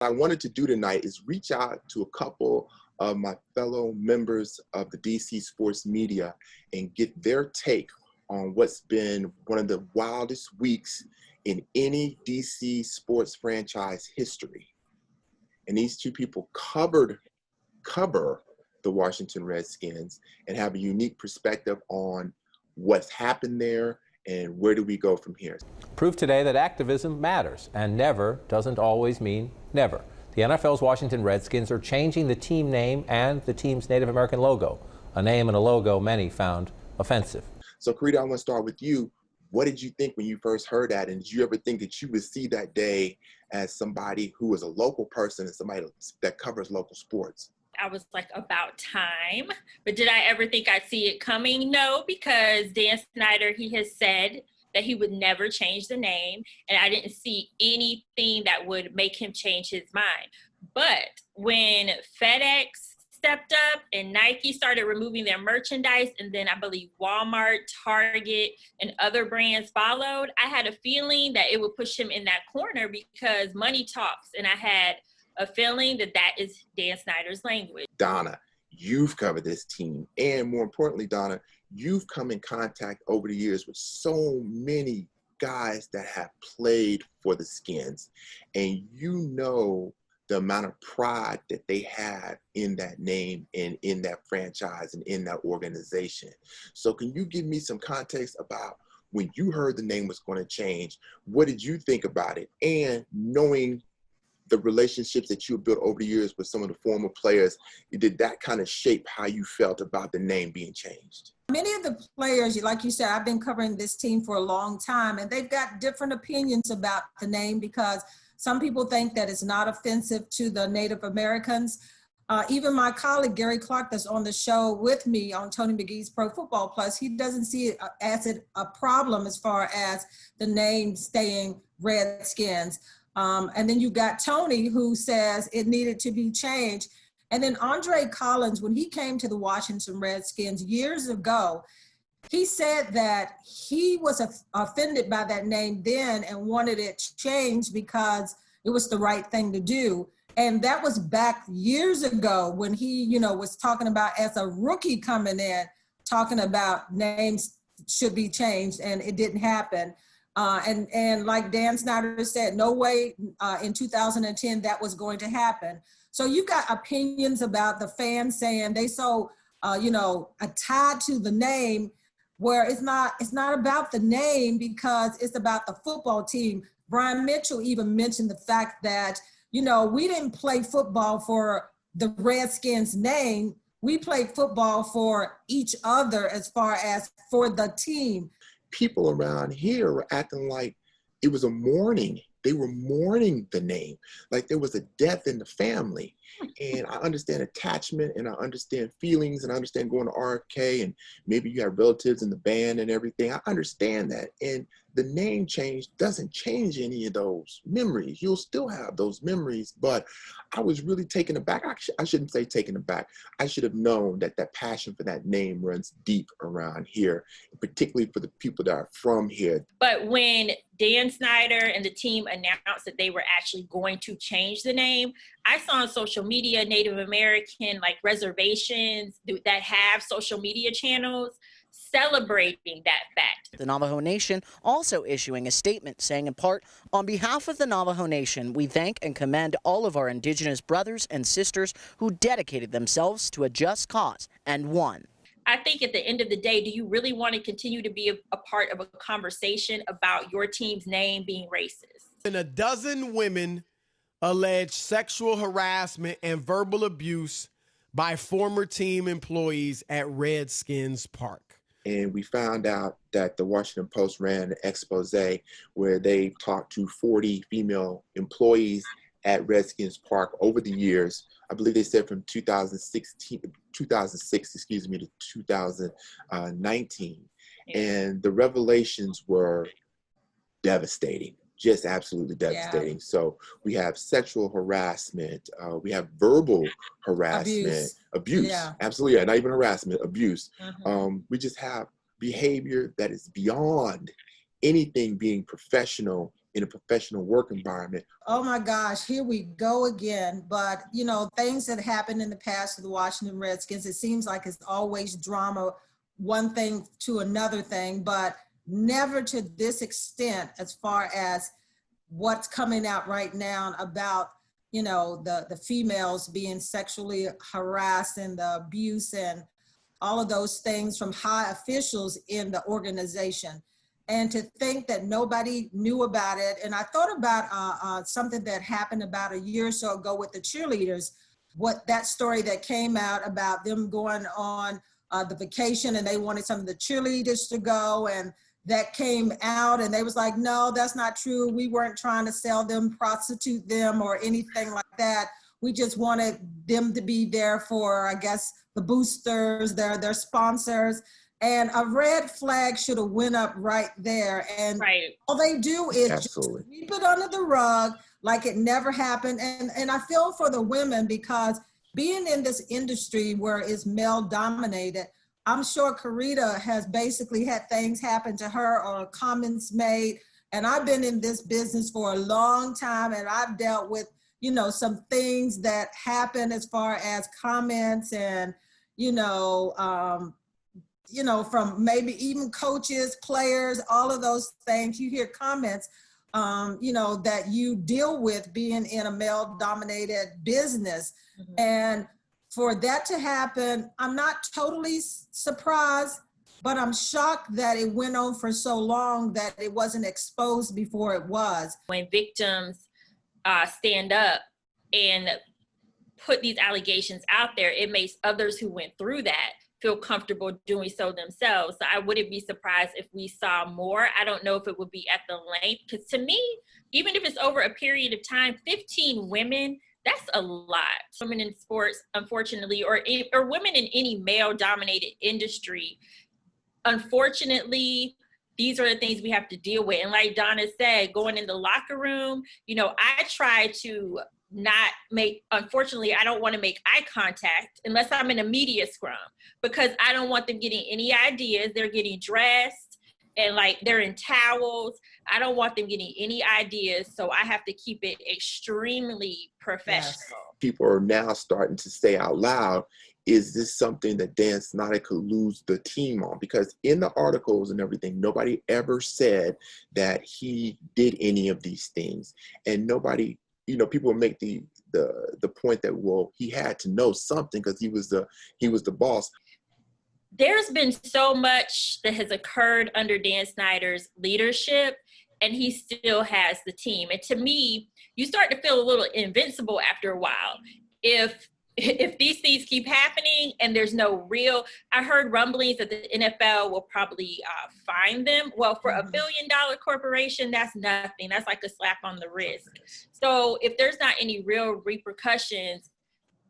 I wanted to do tonight is reach out to a couple of my fellow members of the DC sports media and get their take on what's been one of the wildest weeks in any DC sports franchise history. And these two people cover the Washington Redskins and have a unique perspective on what's happened there and where do we go from here. Proof today that activism matters, and never doesn't always mean never. The NFL's Washington Redskins are changing the team name and the team's Native American logo, a name and a logo many found offensive. So Carita, I want to start with you. What did you think when you first heard that? And did you ever think that you would see that day as somebody who is a local person and somebody that covers local sports? I was like, about time. But did I ever think I'd see it coming? No, because Dan Snyder, he has said that he would never change the name, and I didn't see anything that would make him change his mind. But when FedEx stepped up and Nike started removing their merchandise, and then I believe Walmart, Target, and other brands followed, I had a feeling that it would push him in that corner because money talks, and I had a feeling that that is Dan Snyder's language. Donna, you've covered this team, and more importantly, Donna, you've come in contact over the years with so many guys that have played for the Skins, and you know the amount of pride that they have in that name and in that franchise and in that organization. So can you give me some context about when you heard the name was going to change, what did you think about it? And knowing the relationships that you built over the years with some of the former players, did that kind of shape how you felt about the name being changed? Many of the players, like you said, I've been covering this team for a long time, and they've got different opinions about the name because some people think that it's not offensive to the Native Americans. Even my colleague, Gary Clark, that's on the show with me on Tony McGee's Pro Football Plus, he doesn't see it as a problem as far as the name staying Redskins. And then you got Tony, who says it needed to be changed. And then Andre Collins, when he came to the Washington Redskins years ago, he said that he was offended by that name then and wanted it changed because it was the right thing to do. And that was back years ago when he, was talking about as a rookie coming in, talking about names should be changed, and it didn't happen. And like Dan Snyder said, no way in 2010 that was going to happen. So you've got opinions about the fans saying they tied to the name, where it's not about the name because it's about the football team. Brian Mitchell even mentioned the fact that, we didn't play football for the Redskins name. We played football for each other as far as for the team. People around here were acting like it was a mourning. They were mourning the name, like there was a death in the family. And I understand attachment, and I understand feelings, and I understand going to RFK, and maybe you have relatives in the band and everything. I understand that. And the name change doesn't change any of those memories. You'll still have those memories, but I was really taken aback. I shouldn't say taken aback. I should have known that that passion for that name runs deep around here, particularly for the people that are from here. But when Dan Snyder and the team announced that they were actually going to change the name, I saw on social media Native American reservations that have social media channels celebrating that fact. The Navajo Nation also issuing a statement saying, in part, on behalf of the Navajo Nation, we thank and commend all of our Indigenous brothers and sisters who dedicated themselves to a just cause and won. I think at the end of the day, do you really want to continue to be a part of a conversation about your team's name being racist? And a dozen women alleged sexual harassment and verbal abuse by former team employees at Redskins Park. And we found out that the Washington Post ran an expose where they talked to 40 female employees at Redskins Park over the years. I believe they said from 2006 to 2019. And the revelations were devastating, just absolutely devastating. Yeah. So we have sexual harassment, we have verbal harassment, abuse. Yeah. Absolutely, yeah, not even harassment, abuse. We just have behavior that is beyond anything being professional in a professional work environment. Oh my gosh, here we go again. But, you know, things that happened in the past to the Washington Redskins, it seems like it's always drama, one thing to another thing, but never to this extent as far as what's coming out right now about, you know, the females being sexually harassed and the abuse and all of those things from high officials in the organization. And to think that nobody knew about it. And I thought about something that happened about a year or so ago with the cheerleaders, what that story that came out about them going on the vacation and they wanted some of the cheerleaders to go, and that came out and they was like, no, that's not true. We weren't trying to sell them, prostitute them or anything like that. We just wanted them to be there for, I guess, the boosters, their sponsors. And a red flag should have went up right there. And all they do is just sweep it under the rug like it never happened. And I feel for the women, because being in this industry where it's male dominated, I'm sure Carita has basically had things happen to her or comments made. And I've been in this business for a long time, and I've dealt with, you know, some things that happen as far as comments and, from maybe even coaches, players, all of those things. You hear comments, that you deal with being in a male-dominated business. Mm-hmm. And for that to happen, I'm not totally surprised, but I'm shocked that it went on for so long that it wasn't exposed before it was. When victims stand up and put these allegations out there, it makes others who went through that feel comfortable doing so themselves. So I wouldn't be surprised if we saw more. I don't know if it would be at the length, because to me, even if it's over a period of time, 15 women, that's a lot. Women in sports, unfortunately, or women in any male-dominated industry, unfortunately, these are the things we have to deal with. And like Donna said, going in the locker room, I try to unfortunately, I don't want to make eye contact unless I'm in a media scrum, because I don't want them getting any ideas. They're getting dressed and like they're in towels. I don't want them getting any ideas. So I have to keep it extremely professional. Yes. People are now starting to say out loud, is this something that Dan Snyder could lose the team on? Because in the articles and everything, nobody ever said that he did any of these things. And nobody, people make the point that, well, he had to know something because he was the boss. There's been so much that has occurred under Dan Snyder's leadership, and he still has the team. And to me, you start to feel a little invincible after a while. If these things keep happening and there's no real, I heard rumblings that the NFL will probably fine them. Well, for $1 billion corporation, that's nothing. That's like a slap on the wrist. So if there's not any real repercussions,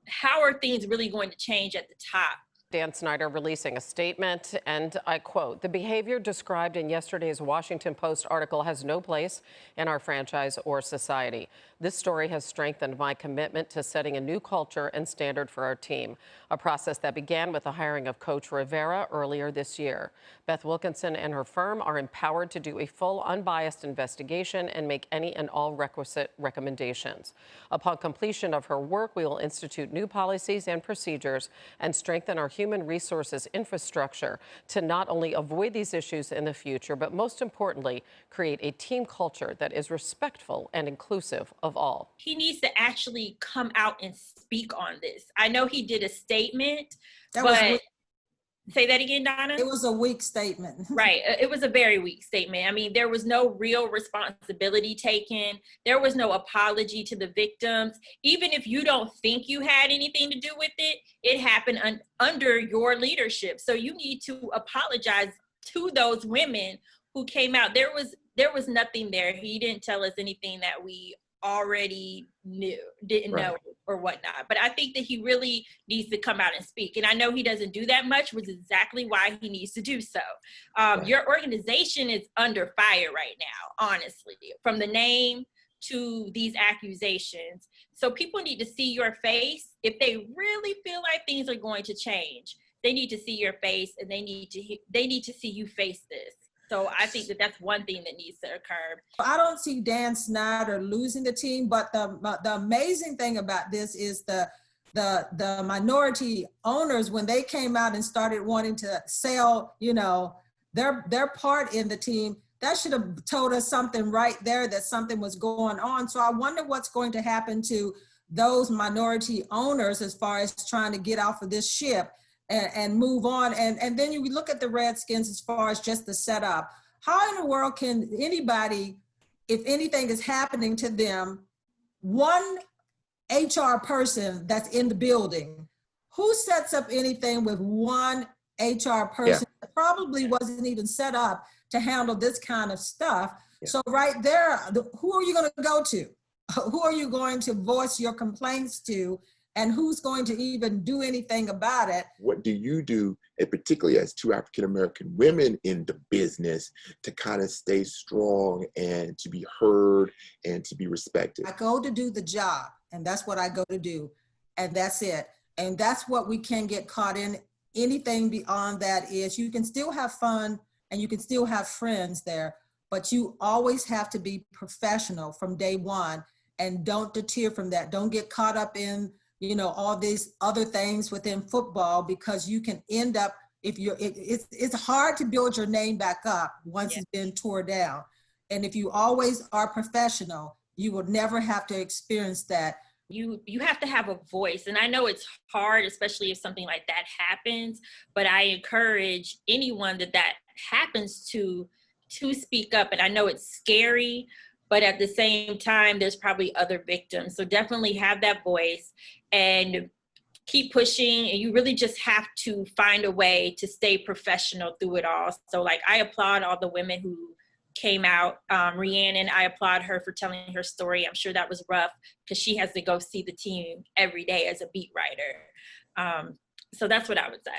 how are things really going to change at the top? Dan Snyder releasing a statement, and I quote, "The behavior described in yesterday's Washington Post article has no place in our franchise or society. This story has strengthened my commitment to setting a new culture and standard for our team, a process that began with the hiring of Coach Rivera earlier this year. Beth Wilkinson and her firm are empowered to do a full, unbiased investigation and make any and all requisite recommendations. Upon completion of her work, we will institute new policies and procedures and strengthen our human resources infrastructure to not only avoid these issues in the future, but most importantly, create a team culture that is respectful and inclusive of all." He needs to actually come out and speak on this. I know he did a statement, but say that again, Donna? It was a weak statement. Right. It was a very weak statement. I mean, there was no real responsibility taken. There was no apology to the victims. Even if you don't think you had anything to do with it, it happened under your leadership. So you need to apologize to those women who came out. There was nothing there. He didn't tell us anything that we already didn't know or whatnot. But I think that he really needs to come out and speak. And I know he doesn't do that much, which is exactly why he needs to do so. Your organization is under fire right now, honestly, from the name to these accusations. So people need to see your face. If they really feel like things are going to change, they need to see your face, and they need to see you face this. So I think that that's one thing that needs to occur. I don't see Dan Snyder losing the team, but the amazing thing about this is the minority owners, when they came out and started wanting to sell, their part in the team, that should have told us something right there, that something was going on. So I wonder what's going to happen to those minority owners as far as trying to get off of this ship and move on. And then you look at the Redskins as far as just the setup. How in the world can anybody, if anything is happening to them, one HR person that's in the building, who sets up anything with one HR person that probably wasn't even set up to handle this kind of stuff? Yeah. So right there, who are you going to go to? Who are you going to voice your complaints to? And who's going to even do anything about it? What do you do, and particularly as two African-American women in the business, to kind of stay strong and to be heard and to be respected? I go to do the job, and that's what I go to do, and that's it. And that's what we can get caught in. Anything beyond that is you can still have fun and you can still have friends there, but you always have to be professional from day one, and don't deter from that. Don't get caught up in all these other things within football, because you can end up, it's hard to build your name back up once it's been torn down. And if you always are professional, you will never have to experience that. You have to have a voice. And I know it's hard, especially if something like that happens, but I encourage anyone that happens to speak up. And I know it's scary, but at the same time, there's probably other victims. So definitely have that voice and keep pushing. And you really just have to find a way to stay professional through it all. So I applaud all the women who came out. Rhiannon, I applaud her for telling her story. I'm sure that was rough because she has to go see the team every day as a beat writer. So that's what I would say.